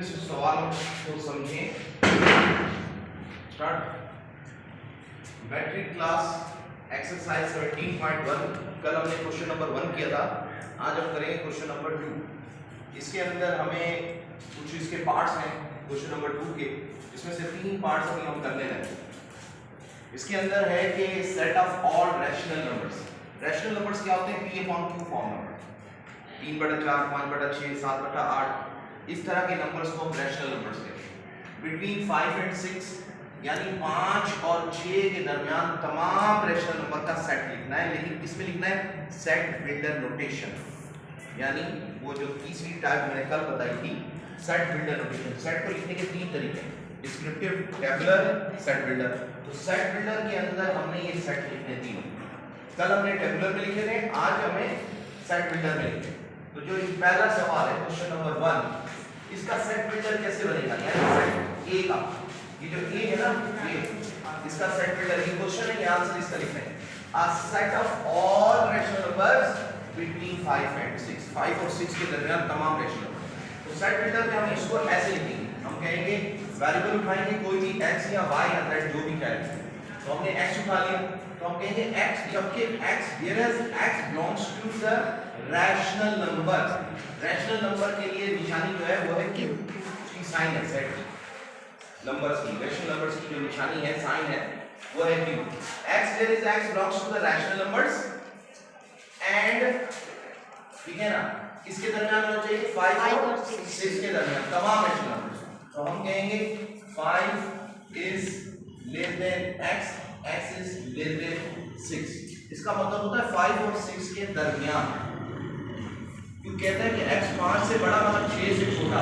इस सवाल को समझें। स्टार्ट। Matric class exercise 17.1। कल हमने क्वेश्चन नंबर 1 किया था, आज हम करेंगे क्वेश्चन नंबर 2। इसके अंदर हमें कुछ इसके पार्ट्स हैं क्वेश्चन नंबर 2 के, इसमें से 3 पार्ट्स अभी हम करने लगे। इसके अंदर है कि set of all rational numbers. Rational numbers क्या होते हैं? P/Q फॉर्म नंबर, 3/4, 5/6, 7/8, इस तरह के नंबर्स को हम रैशनल नंबर्स कहते हैं। बिटवीन 5 एंड 6 यानी 5 और 6 के दरमियान तमाम रैशनल नंबर का सेट लिखना है, लेकिन किसमें लिखना है? सेट बिल्डर नोटेशन, यानी वो जो तीसरी टाइप मैंने कल बताई थी, सेट बिल्डर नोटेशन। सेट को लिखने के 3 तरीके हैं, डिस्क्रिप्टिव, टेबुलर, सेट बिल्डर। तो सेट बिल्डर के अंदर हमने ये सेट लिखने तीनों, कल हमने टेबुलर में लिखे थे, आज हमें सेट बिल्डर में लिखे। तो जो पहला सवाल है क्वेश्चन नंबर 1, इसका सेट बिल्डर कैसे बनेगा? यानी सेट ए का, ये जो ए है ना, ये इसका सेट बिल्डर, ये क्वेश्चन है, ये आंसर इसका लिखना है। A set of all rational numbers between 5 and 6, 5 और 6 के दरमियान तमाम रैशनल नंबर। तो सेट बिल्डर में हम इसको ऐसे लिखेंगे, हम कहेंगे वेरिएबल उठाएंगे कोई भी x या y या z जो भी कहें। तो हमने x उठा लिया, तो हम कहेंगे x, जबकि x whereas x belongs to the rational number। Rational number के लिए निशानी जो है वो है q, उसकी साइन है सेट नंबर्स की, रैशनल नंबर्स की जो निशानी है, साइन है, वो है q। x whereas x belongs to the rational numbers and, ठीक है ना, इसके दरमियान होना चाहिए 5 और 6 के दरमियान तमाम रैशनल नंबर्स। तो हम कहेंगे 5 is less than x, x is less than 6। इसका मतलब होता है 5 और 6 के दरमियान। क्यों कहते हैं कि x 5 से बड़ा मतलब 6 से छोटा,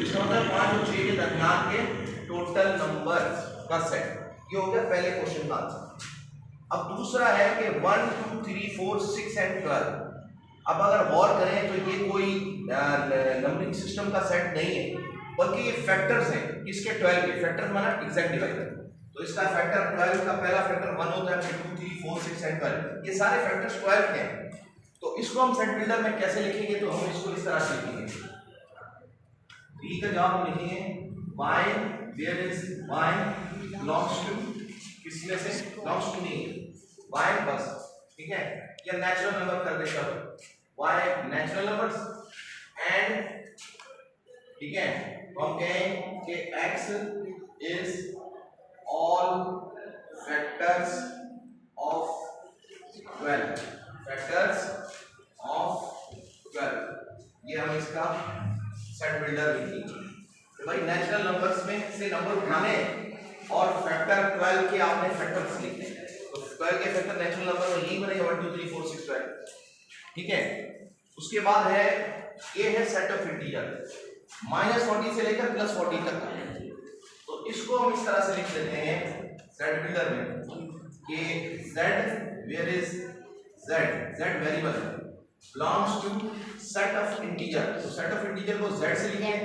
इसका मतलब 5 और 6 के दरमियान के टोटल नंबर्स का सेट। ये हो गया पहले क्वेश्चन का आंसर। अब दूसरा है कि 1 2 3 4 6 एंड 12। अब अगर गौर करें तो ये कोई नंबरिंग सिस्टम का सेट नहीं है, बल्कि ये फैक्टर्स हैं। इसके 12 के फैक्टर माना एग्जैक्ट डिवाइजर। तो इसका फैक्टर 12 का पहला फैक्टर 1 होता है, फिर 2 3 4 6 एंड 12, ये सारे फैक्टर्स 12 के हैं। तो इसको हम सेट बिल्डर में कैसे लिखेंगे? तो हम इसको इस तरह से लिखेंगे। बी का जवाब हम लिखेंगे y where is y belongs to, किसमें से belongs to नहीं, y बस, ठीक है, या नेचुरल नंबर कर दे सब, y नेचुरल नंबर्स एंड, ठीक है, हम कहें कि x is all factors of 12, factors of 12। ये हम इसका सेट बिल्डर लिखेंगे। तो भाई नेचुरल नंबर्स में से नंबर उठाने और फैक्टर 12 के आपने फैक्टर्स लिखने हैं। तो 12 के फैक्टर नेचुरल नंबर में यही बनेगा 1 2 3 4 6 12, ठीक है। उसके बाद है ये है सेट ऑफ इंटीजर, -40 से लेकर +40 तक का। तो इसको हम इस तरह से लिख देते हैं सेट बिल्डर में कि z where is z variable belongs to set of integer. तो सेट ऑफ इंटीजर को z से लिखें,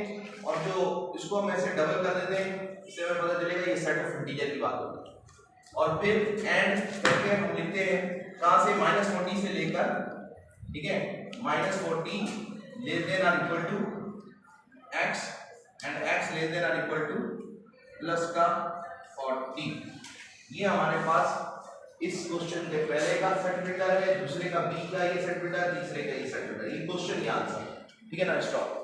और जो इसको हम ऐसे डबल कर देते हैं, इससे हमें पता चलेगा ये सेट ऑफ इंटीजर की बात होगी। और फिर एंड करके हम लिखते हैं कहां से? -40 से लेकर, ठीक है, -40 लेस देन और equal to x and x less than और इक्वल टू प्लस का 40। ये हमारे पास इस क्वेश्चन के पहले का सेट बिल्डर है, दूसरे का बी का ये सेट बिल्डर, तीसरे का ये सेट बिल्डर। ये क्वेश्चन, ये आंसर, ठीक है ना। स्टॉप।